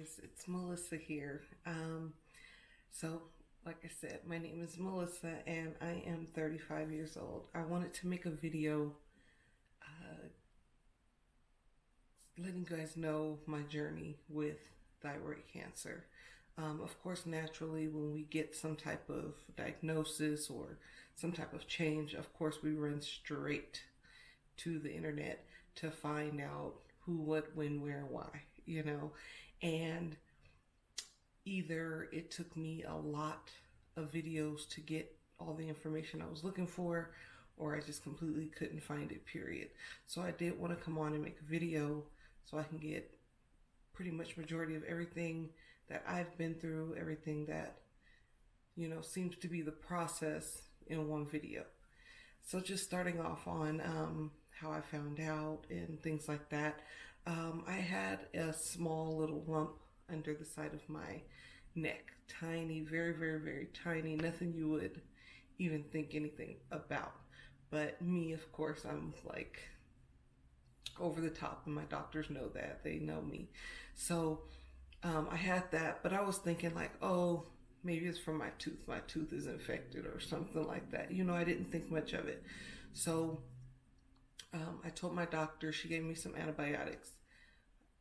guys, it's Melissa here. So, like I said, my name is Melissa and I am 35 years old. I wanted to make a video uh, letting you guys know my journey with thyroid cancer. Of course, naturally, when we get some type of diagnosis or some type of change, of course, we run straight to the internet to find out who, what, when, where, why. And either it took me a lot of videos to get all the information I was looking for, or I just completely couldn't find it, period. So I did want to come on and make a video so I can get pretty much majority of everything that I've been through, everything that, seems to be the process in one video. So just starting off on how I found out and things like that. I had a small little lump under the side of my neck. Tiny, very, very, very tiny. Nothing you would even think anything about. But me, of course, I'm like over the top, and my doctors know that. They know me. So I had that, but I was thinking like, oh, maybe it's from my tooth. My tooth is infected or something like that. I didn't think much of it. So I told my doctor, she gave me some antibiotics.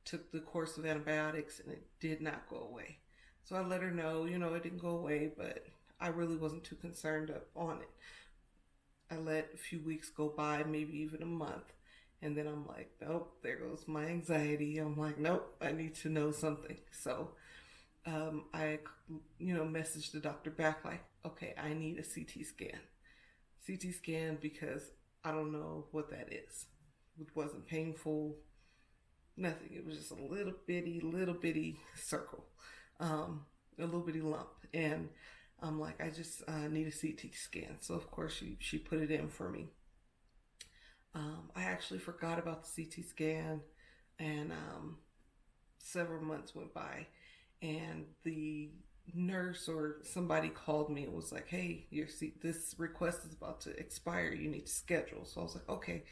Took the course of antibiotics and it did not go away. So I let her know, it didn't go away, but I really wasn't too concerned on it. I let a few weeks go by, maybe even a month. And then I'm like, nope, there goes my anxiety. I'm like, nope, I need to know something. So I, messaged the doctor back like, okay, I need a CT scan. CT scan because I don't know what that is. It wasn't painful, nothing. It was just a little bitty circle, a little bitty lump. And I'm like, I just need a CT scan. So of course she put it in for me. I actually forgot about the CT scan, and several months went by, and the nurse or somebody called me and was like, hey, this request is about to expire. You need to schedule. So I was like, okay,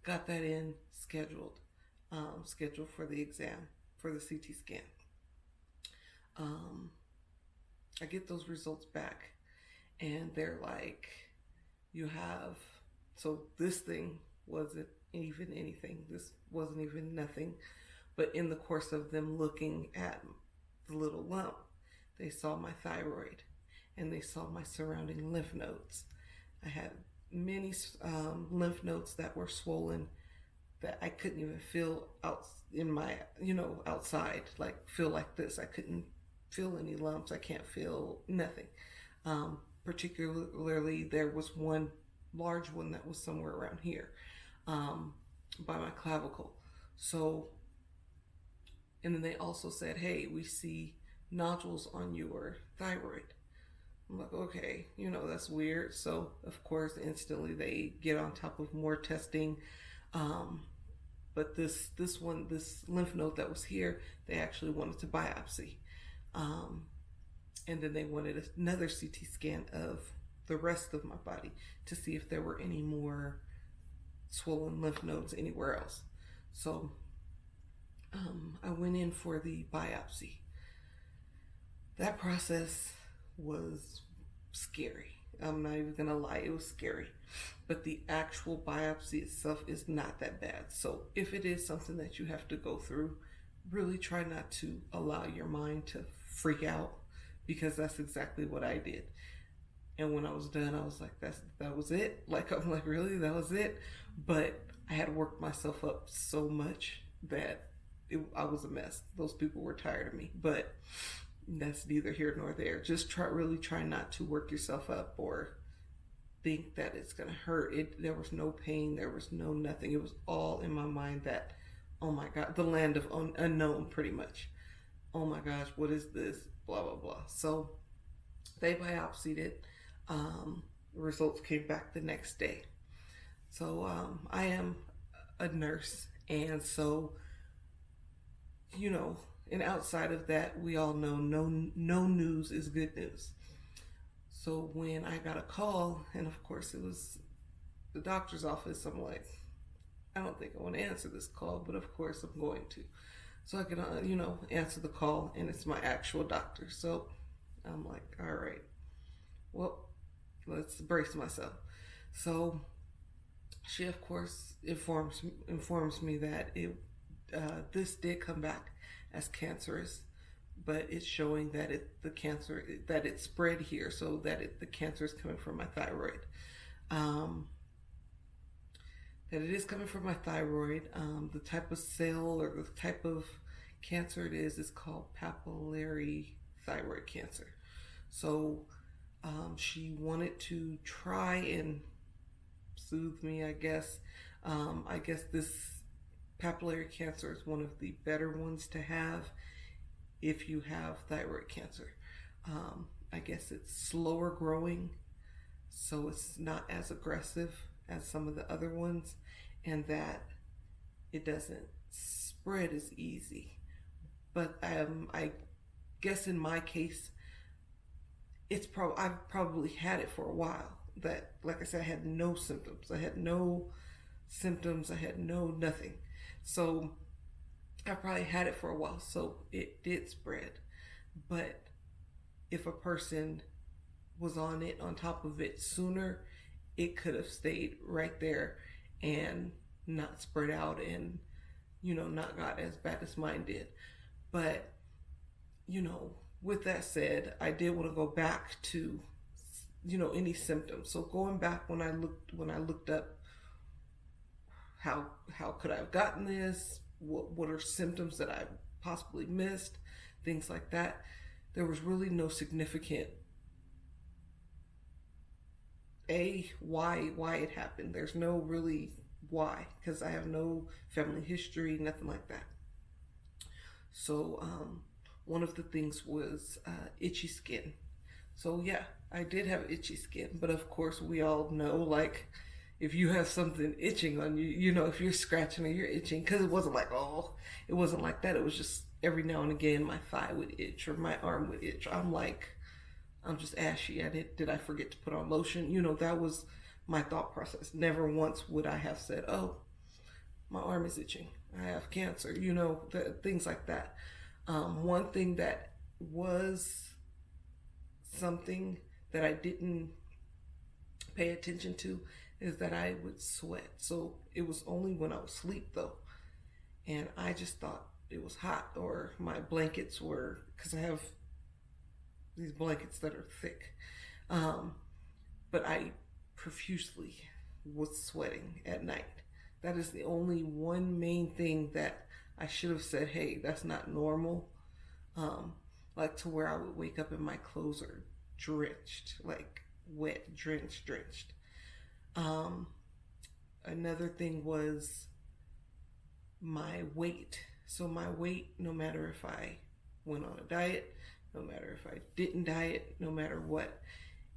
got that in, scheduled for the exam, for the CT scan. I get those results back, and they're like, so this thing wasn't even anything. This wasn't even nothing. But in the course of them looking at the little lump, they saw my thyroid and they saw my surrounding lymph nodes. I had many lymph nodes that were swollen that I couldn't even feel out in my, outside, like feel like this. I couldn't feel any lumps. I can't feel nothing. Particularly, there was one large one that was somewhere around here, by my clavicle. So, and then they also said, hey, we see nodules on your thyroid. I'm like, okay, that's weird. So of course, instantly they get on top of more testing. But this lymph node that was here, they actually wanted to biopsy. And then they wanted another CT scan of the rest of my body to see if there were any more swollen lymph nodes anywhere else. So I went in for the biopsy. That process was scary. I'm not even gonna lie, it was scary. But the actual biopsy itself is not that bad. So if it is something that you have to go through, really try not to allow your mind to freak out, because that's exactly what I did. And when I was done, I was like, that was it? Like, I'm like, really? That was it? But I had worked myself up so much that I was a mess. Those people were tired of me. But that's neither here nor there. Just really try not to work yourself up or think that it's gonna hurt. There was no pain. There was no nothing. It was all in my mind that, oh my God, the land of unknown, pretty much. Oh my gosh, what is this? Blah, blah, blah. So they biopsied it. The results came back the next day. So I am a nurse, and so, and outside of that, we all know no news is good news. So when I got a call, and of course it was the doctor's office, I'm like, I don't think I want to answer this call, but of course I'm going to. so I can, answer the call, and it's my actual doctor. So I'm like, all right, well, let's brace myself. So she, of course, informs me that this did come back as cancerous, but it's showing that the cancer that it spread here, so that the cancer is coming from my thyroid. Um, that it is coming from my thyroid. The type of cell or the type of cancer it is called papillary thyroid cancer. So she wanted to try and soothe me, I guess. I guess this papillary cancer is one of the better ones to have if you have thyroid cancer. I guess it's slower growing, so it's not as aggressive as some of the other ones, and that it doesn't spread as easy. But I guess in my case, I've probably had it for a while. That, like I said, I had no symptoms. I had no symptoms. I had no nothing. So I probably had it for a while. So it did spread. But if a person was on top of it sooner, it could have stayed right there and not spread out, and not got as bad as mine did. But with that said, I did want to go back to any symptoms. So going back, when I looked up how could I have gotten this, what are symptoms that I possibly missed, things like that, there was really no significant why it happened. There's no really why, because I have no family history, nothing like that. So one of the things was itchy skin. So yeah, I did have itchy skin, but of course we all know, like, if you have something itching on you, if you're scratching or you're itching, because it wasn't like, it wasn't like that. It was just every now and again my thigh would itch or my arm would itch. I'm just ashy. Did I forget to put on lotion? That was my thought process. Never once would I have said, oh, my arm is itching, I have cancer, things like that. One thing that was something that I didn't pay attention to is that I would sweat. So it was only when I was asleep though. And I just thought it was hot, or my blankets were, because I have these blankets that are thick. But I profusely was sweating at night. That is the only one main thing that I should have said, hey, that's not normal. Like, to where I would wake up and my clothes are drenched, like wet, drenched. Another thing was my weight. So my weight, no matter if I went on a diet, no matter if I didn't diet, no matter what,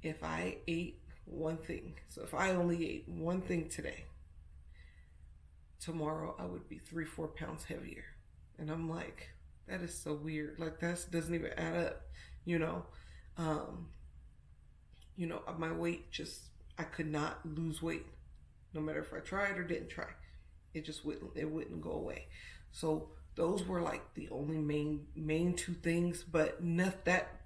if I ate one thing, so if I only ate one thing today, tomorrow I would be 3-4 pounds heavier. And I'm like, that is so weird. Like, that doesn't even add up, my weight just, I could not lose weight, no matter if I tried or didn't try. It just wouldn't go away. So those were like the only main two things. But not that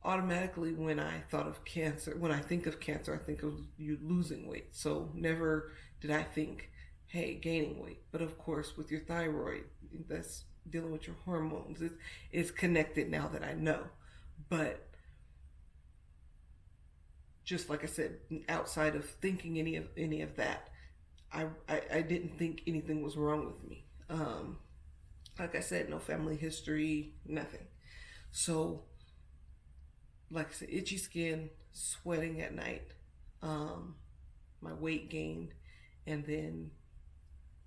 automatically, when I thought of cancer, when I think of cancer, I think of you losing weight. So never did I think, hey, gaining weight. But of course, with your thyroid, that's dealing with your hormones. It's connected now that I know. But just like I said, outside of thinking any of that, I didn't think anything was wrong with me. Like I said, no family history, nothing. So, like I said, itchy skin, sweating at night, my weight gained, and then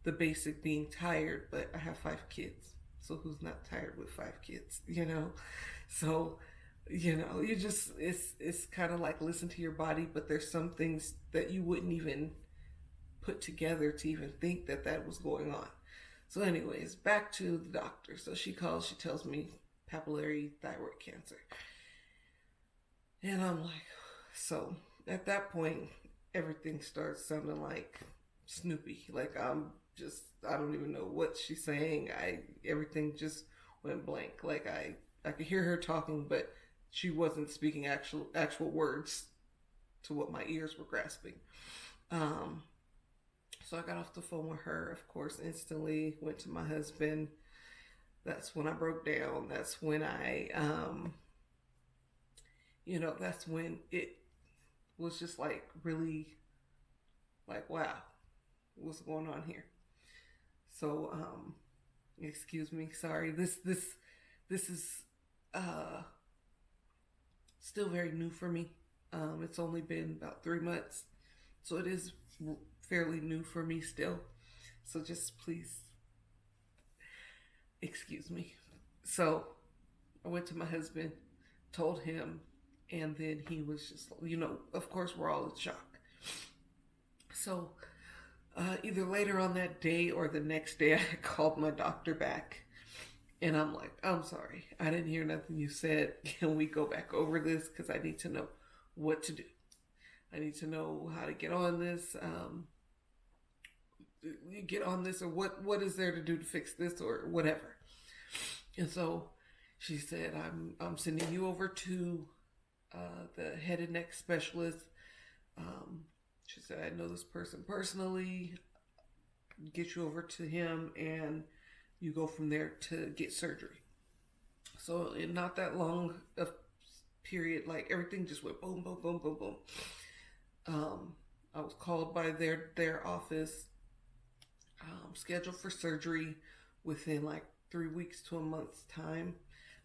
the basic being tired. But I have 5 kids, so who's not tired with 5 kids, So, you just, it's kind of like, listen to your body. But there's some things that you wouldn't even put together to even think that was going on. So anyways, back to the doctor. So she calls, she tells me papillary thyroid cancer. And I'm like, so at that point, everything starts sounding like Snoopy. Like, I'm just, I don't even know what she's saying. Everything just went blank. Like I could hear her talking, but she wasn't speaking actual words to what my ears were grasping. Um, so I got off the phone with her, of course, instantly went to my husband. That's when I broke down. That's when that's when it was just like really like, wow, what's going on here? So, excuse me, sorry. This is still very new for me. It's only been about 3 months, so it is fairly new for me still. So just please excuse me. So I went to my husband, told him, and then he was just, of course, we're all in shock. So either later on that day or the next day, I called my doctor back. And I'm like, I'm sorry. I didn't hear nothing you said. Can we go back over this? Because I need to know what to do. I need to know how to get on this. Or what is there to do to fix this or whatever. And so she said, I'm sending you over to the head and neck specialist. She said, I know this person personally. Get you over to him and you go from there to get surgery. So in not that long of period, like everything just went boom, boom, boom, boom, boom. I was called by their office, scheduled for surgery within like 3 weeks to a month's time.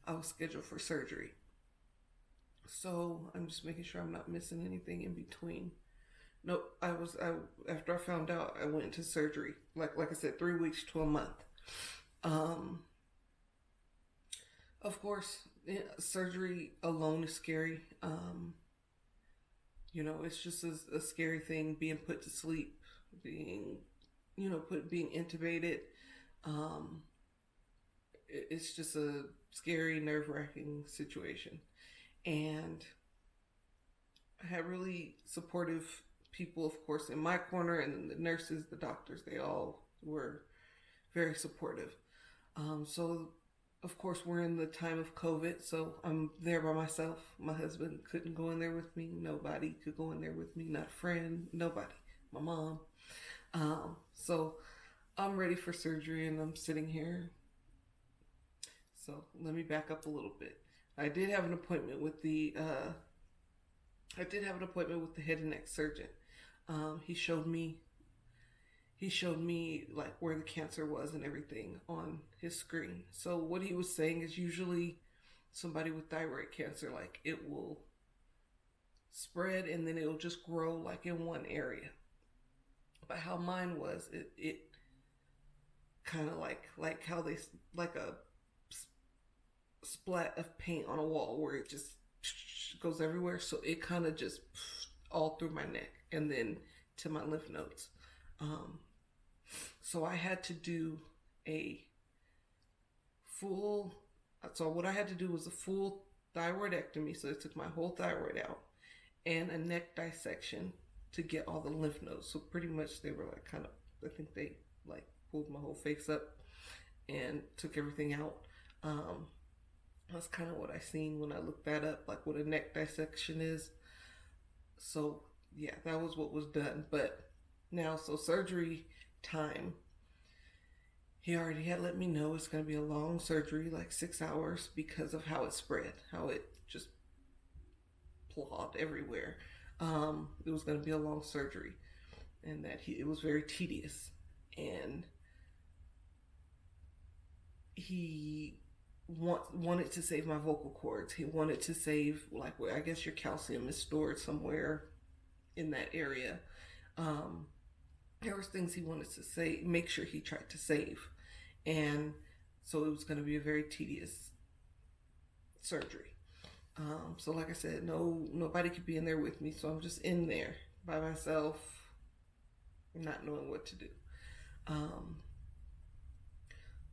I was scheduled for surgery. So I'm just making sure I'm not missing anything in between. Nope, after I found out, I went into surgery. Like I said, 3 weeks to a month. Of course, surgery alone is scary. It's just a scary thing being put to sleep, being intubated. It's just a scary, nerve-wracking situation. And I had really supportive people, of course, in my corner, and then the nurses, the doctors, they all were very supportive. So, of course, we're in the time of COVID, so I'm there by myself. My husband couldn't go in there with me. Nobody could go in there with me. Not a friend. Nobody. My mom. So I'm ready for surgery, and I'm sitting here. So let me back up a little bit. I did have an appointment with the head and neck surgeon. He showed me like where the cancer was and everything on his screen. So what he was saying is usually somebody with thyroid cancer, like it will spread and then it'll just grow like in one area. But how mine was, it kind of like how they, like a splat of paint on a wall where it just goes everywhere. So it kind of just all through my neck and then to my lymph nodes. So I had to do so what I had to do was a full thyroidectomy. So they took my whole thyroid out and a neck dissection to get all the lymph nodes. So pretty much they were like I think they like pulled my whole face up and took everything out. That's kind of what I seen when I looked that up, like what a neck dissection is. So yeah, that was what was done. But now, so surgery time, he already had let me know it's going to be a long surgery, like 6 hours, because of how it spread, how it just plowed everywhere. It was going to be a long surgery, and that it was very tedious, and he wanted to save my vocal cords. He wanted to save, like, I guess your calcium is stored somewhere in that area. There was things he wanted to say, make sure he tried to save. And so it was going to be a very tedious surgery. So like I said, nobody could be in there with me. So I'm just in there by myself, not knowing what to do.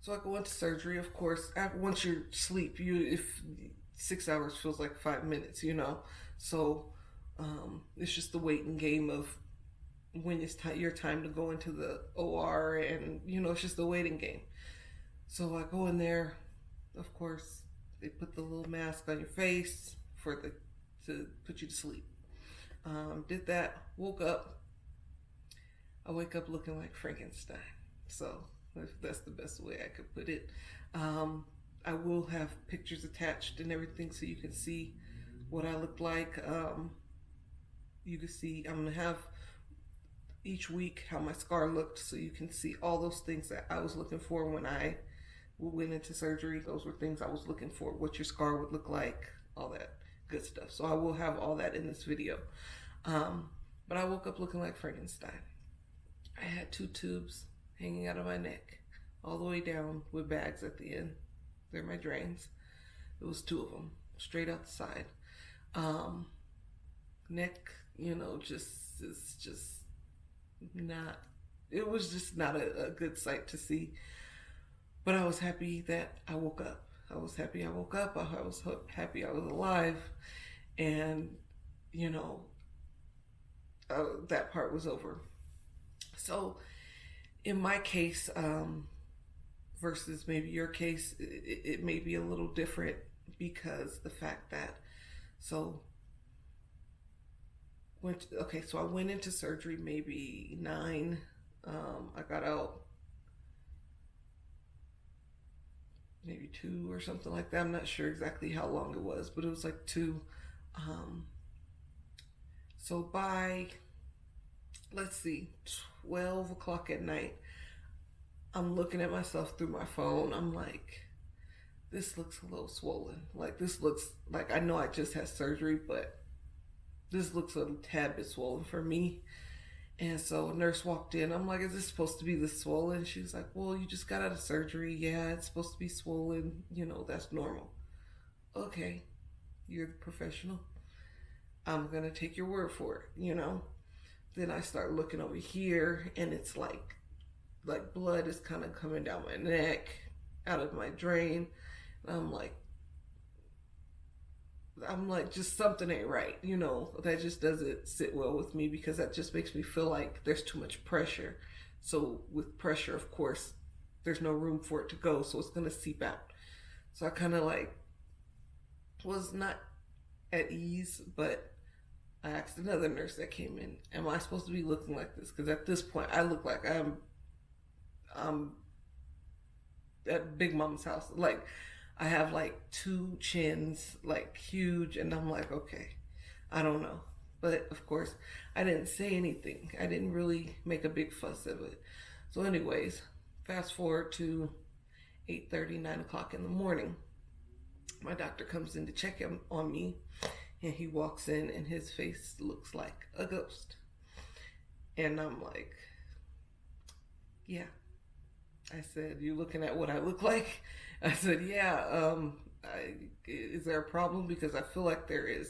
So I go into surgery, of course. Once you sleep, if 6 hours feels like 5 minutes, So it's just the waiting game of when it's your time to go into the OR, and it's just a waiting game. So I go in there. Of course, they put the little mask on your face to put you to sleep. Did that. Woke up. I wake up looking like Frankenstein. So if that's the best way I could put it. I will have pictures attached and everything so you can see what I look like. You can see I'm gonna have each week how my scar looked, so you can see all those things that I was looking for when I went into surgery. Those were things I was looking for, what your scar would look like, all that good stuff. So I will have all that in this video. But I woke up looking like Frankenstein. I had 2 tubes hanging out of my neck all the way down with bags at the end. They're my drains. It was 2 of them straight out the side. Neck, it's just not, it was just not a good sight to see. But I was happy that I woke up. I was happy I woke up. I was happy I was alive. And, that part was over. So in my case, versus maybe your case, it may be a little different because the fact that, so I went into surgery maybe 9. I got out maybe 2 or something like that. I'm not sure exactly how long it was, but it was like 2. So by, let's see, 12 o'clock at night, I'm looking at myself through my phone. I'm like, this looks a little swollen. Like, this looks like, I know I just had surgery, but this looks a tad bit swollen for me. And so a nurse walked in. I'm like, is this supposed to be this swollen? She's like, well, you just got out of surgery. Yeah, it's supposed to be swollen. That's normal. Okay, you're the professional. I'm going to take your word for it, Then I start looking over here, and it's like blood is kind of coming down my neck, out of my drain. And I'm like, just something ain't right, that just doesn't sit well with me, because that just makes me feel like there's too much pressure. So with pressure, of course, there's no room for it to go, so it's going to seep out. So I kind of was not at ease, but I asked another nurse that came in, am I supposed to be looking like this? Because at this point, I look like I'm at Big Mama's house. Like, I have 2 chins, huge, and I'm like, okay, I don't know. But of course, I didn't say anything. I didn't really make a big fuss of it. So anyways, fast forward to 8:30, 9 o'clock in the morning. My doctor comes in to check on me, and he walks in, and his face looks like a ghost. And I'm like, yeah. I said, you looking at what I look like? I said, yeah. Is there a problem? Because I feel like there is.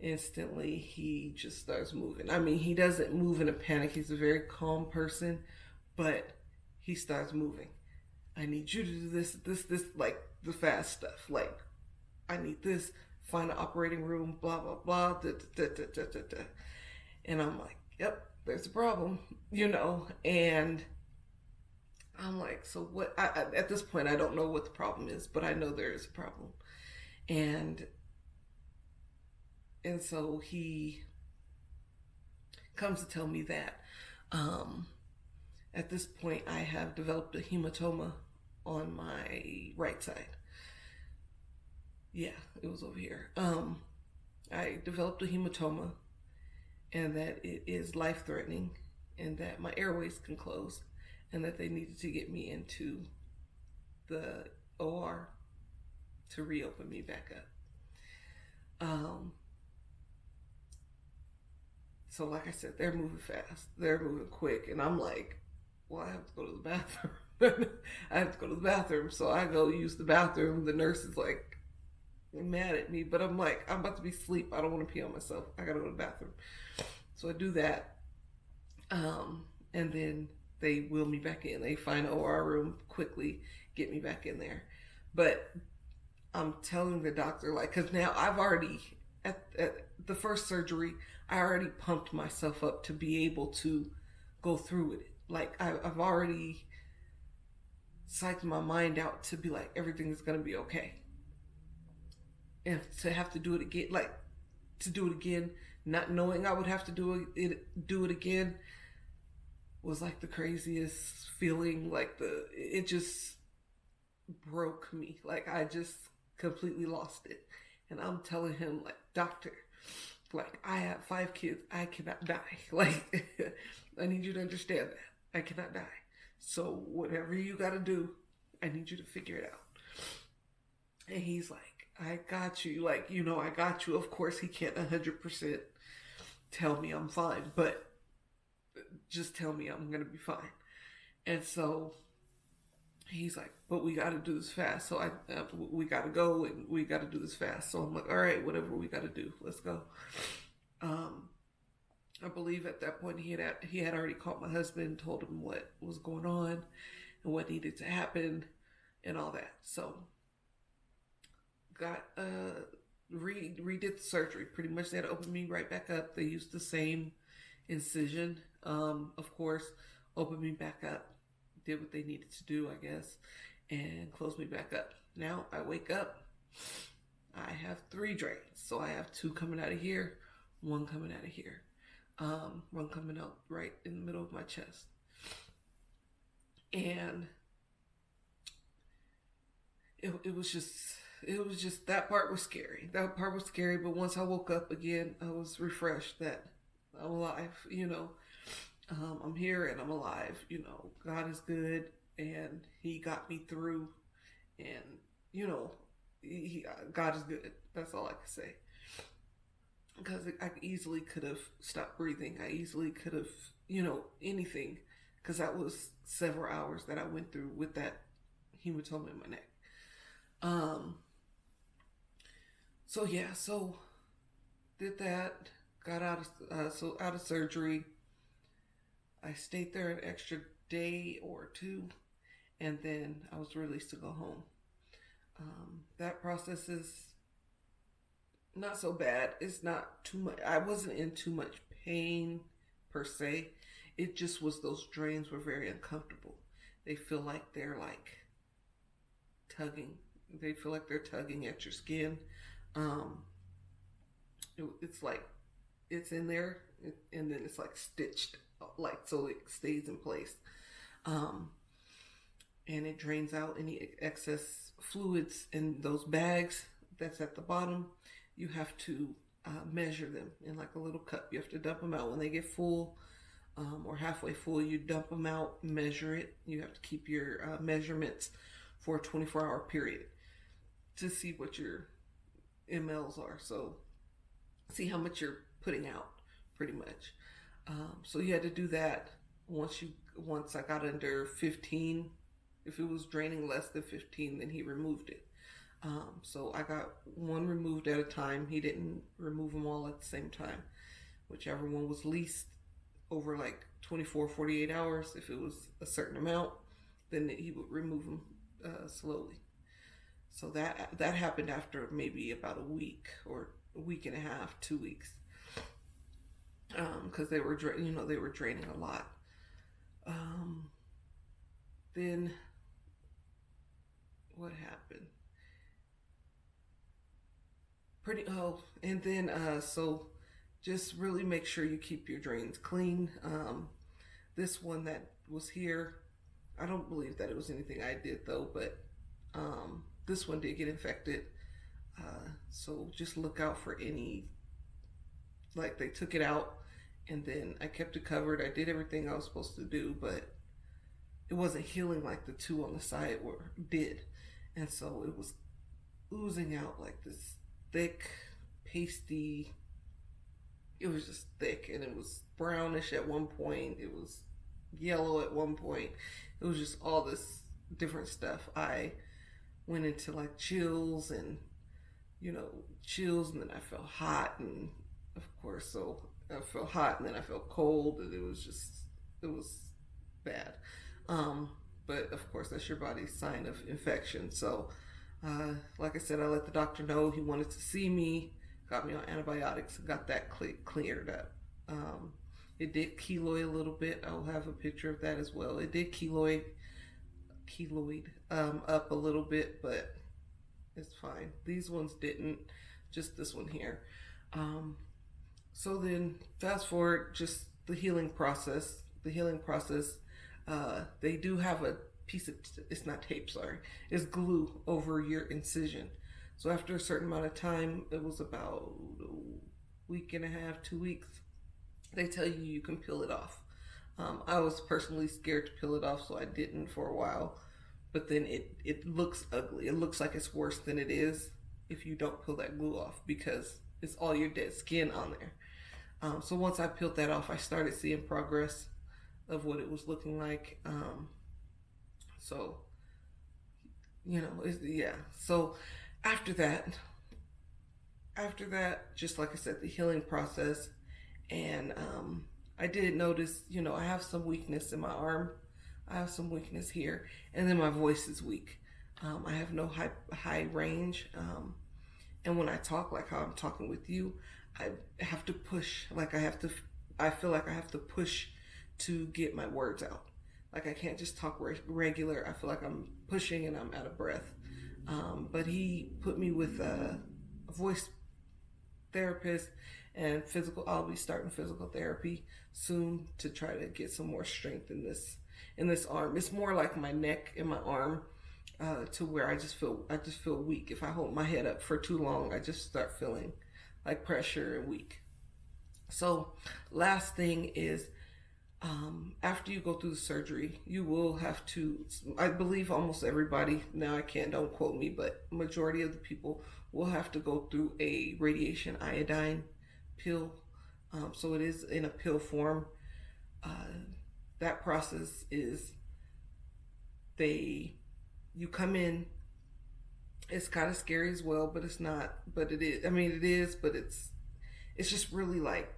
Instantly, he just starts moving. I mean, he doesn't move in a panic. He's a very calm person, but he starts moving. I need you to do this, like the fast stuff. Like, I need this, find an operating room, blah, blah, blah, da, da, da, da, da, da. And I'm like, yep, there's a problem, and I'm like, so what? At this point, I don't know what the problem is, but I know there is a problem. And so he comes to tell me that at this point, I have developed a hematoma on my right side. Yeah, it was over here. I developed a hematoma, and that it is life-threatening, and that my airways can close, and that they needed to get me into the OR to reopen me back up. So like I said, they're moving fast. They're moving quick. And I'm like, well, I have to go to the bathroom. I have to go to the bathroom. So I go use the bathroom. The nurse is like mad at me. But I'm like, I'm about to be asleep. I don't want to pee on myself. I got to go to the bathroom. So I do that. And then they wheel me back in. They find an OR room quickly, get me back in there. But I'm telling the doctor, like, because now I've already, at the first surgery, I already pumped myself up to be able to go through with it. Like I've already psyched my mind out to be like everything's gonna be okay. And to have to do it again, like to do it again, not knowing I would have to do it again, was like the craziest feeling. Like it just broke me. Like I just completely lost it. And I'm telling him, like, doctor, like, I have 5 kids. I cannot die. Like, I need you to understand that. I cannot die. So whatever you got to do, I need you to figure it out. And he's like, I got you. Like, I got you. Of course, he can't 100% tell me I'm fine, but just tell me I'm going to be fine. And so he's like, but we got to do this fast. So we got to go and we got to do this fast. So I'm like, all right, whatever we got to do, let's go. I believe at that point he had already called my husband, told him what was going on and what needed to happen and all that. So got redid the surgery. Pretty much they had to open me right back up. They used the same incision, of course, opened me back up, did what they needed to do, I guess, and closed me back up. Now I wake up, I have 3 drains. So I have 2 coming out of here, 1 coming out of here, 1 coming out right in the middle of my chest. And it was just that part was scary. That part was scary, but once I woke up again, I was refreshed that I'm alive, I'm here and I'm alive, God is good and he got me through and, God is good. That's all I can say. Because I easily could have stopped breathing. I easily could have, anything. Because that was several hours that I went through with that hematoma in my neck. So did that, got out of surgery. I stayed there an extra day or 2, and then I was released to go home. That process is not so bad. It's not too much. I wasn't in too much pain per se. It just was those drains were very uncomfortable. They feel like they're like tugging. They feel like they're tugging at your skin. It's like it's in there and then it's like stitched, like so it stays in place. And it drains out any excess fluids in those bags that's at the bottom. You have to measure them in like a little cup. You have to dump them out when they get full or halfway full. You dump them out, measure it. You have to keep your measurements for a 24-hour period to see what your mLs are. So see how much you're putting out, pretty much. So you had to do that once I got under 15. If it was draining less than 15, then he removed it. So I got 1 removed at a time. He didn't remove them all at the same time. Whichever one was least over like 24, 48 hours, if it was a certain amount, then he would remove them slowly. So that happened after maybe about a week or a week and a half, 2 weeks. Because they were draining a lot. Then what happened? So just really make sure you keep your drains clean. This one that was here, I don't believe that it was anything I did though, but this one did get infected. So just look out for any, like they took it out and then I kept it covered. I did everything I was supposed to do, but it wasn't healing like the 2 on the side did. And so it was oozing out like this thick, pasty, it was just thick and it was brownish at one point. It was yellow at one point. It was just all this different stuff. I went into like chills and then I felt hot and of course, so I felt hot and then I felt cold and it was bad. But of course that's your body's sign of infection. So like I said, I let the doctor know he wanted to see me got me on antibiotics, got that cleared up. It did keloid a little bit. I'll have a picture of that as well. It did keloid up a little bit, but it's fine. These ones didn't, just this one here. So then fast forward, just the healing process. They do have a piece of, it's not tape, sorry, it's glue over your incision. So after a certain amount of time, it was about a week and a half, 2 weeks, they tell you you can peel it off. I was personally scared to peel it off, so I didn't for a while. But then it looks ugly. It looks like it's worse than it is if you don't peel that glue off, because it's all your dead skin on there. So once I peeled that off, I started seeing progress of what it was looking like. So, yeah. So after that, just like I said, the healing process, and I did notice, I have some weakness in my arm. I have some weakness here, and then my voice is weak. I have no high range, and when I talk, like how I'm talking with you, I have to push. I feel like I have to push to get my words out. Like I can't just talk regular. I feel like I'm pushing and I'm out of breath. But he put me with a voice therapist and I'll be starting physical therapy soon to try to get some more strength in this arm. It's more like my neck and my arm, to where I just feel weak. If I hold my head up for too long, I just start feeling like pressure and weak. So last thing is, after you go through the surgery, you will have to, I believe almost everybody, now don't quote me, but majority of the people will have to go through a radiation iodine pill. So it is in a pill form. That process is, you come in, it's kind of scary as well, but it's not, but it is, it is, but it's just really like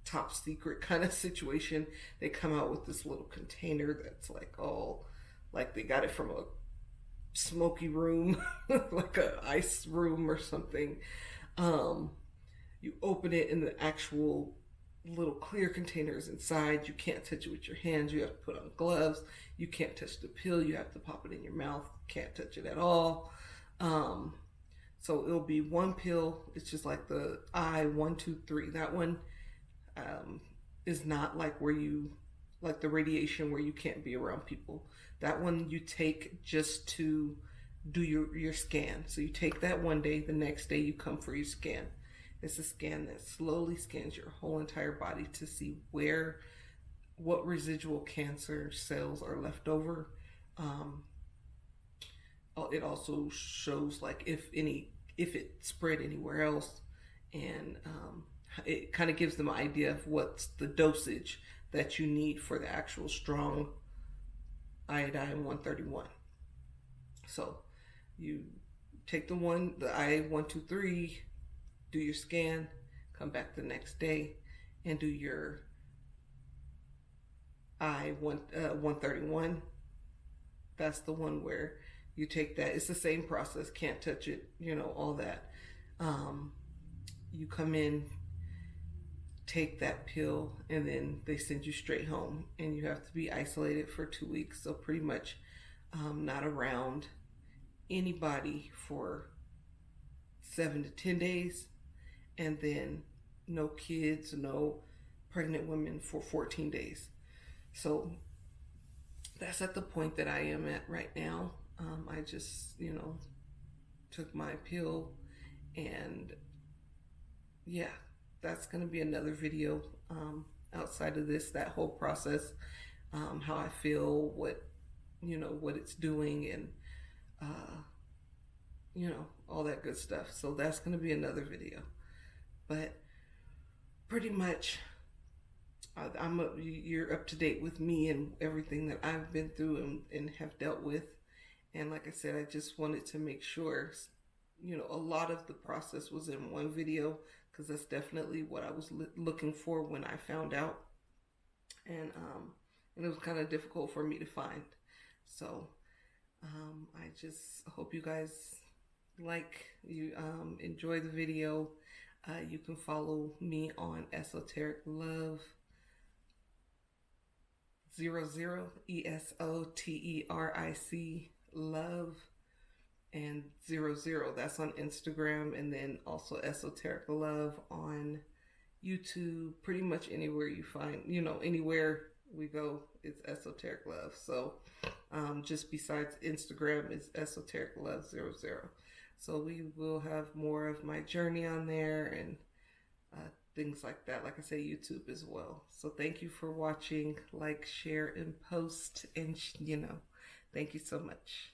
top secret kind of situation. They come out with this little container that's like all, like they got it from a smoky room, like a ice room or something. You open it and the actual little clear containers inside. You can't touch it with your hands. You have to put on gloves. You can't touch the pill. You have to pop it in your mouth. Can't touch it at all. So it'll be one pill. It's just like the I-123. That one is not like like the radiation where you can't be around people. That one you take just to do your scan. So you take that one day, the next day you come for your scan. It's a scan that slowly scans your whole entire body to see what residual cancer cells are left over. It also shows like if it spread anywhere else, and it kind of gives them an idea of what's the dosage that you need for the actual strong iodine 131. So you take the I-123, do your scan, come back the next day and do your I-131. That's the one where you take that. It's the same process, can't touch it, all that. You come in, take that pill, and then they send you straight home, and you have to be isolated for 2 weeks. So pretty much not around anybody for 7 to 10 days, and then no kids, no pregnant women for 14 days. So that's at the point that I am at right now. I just, took my pill, and yeah, that's going to be another video outside of this, that whole process, how I feel, what it's doing, and all that good stuff. So that's going to be another video. But pretty much you're up to date with me and everything that I've been through and have dealt with. And like I said, I just wanted to make sure, a lot of the process was in one video, because that's definitely what I was looking for when I found out. And it was kind of difficult for me to find. So I just hope you guys you enjoy the video. You can follow me on Esoteric Love 00, ESOTERIC Love and 00. That's on Instagram, and then also Esoteric Love on YouTube. Pretty much anywhere you find, anywhere we go, it's Esoteric Love. So just besides Instagram, it's Esoteric Love 00. So we will have more of my journey on there and things like that. Like I say, YouTube as well. So thank you for watching. Like, share, and post. And, thank you so much.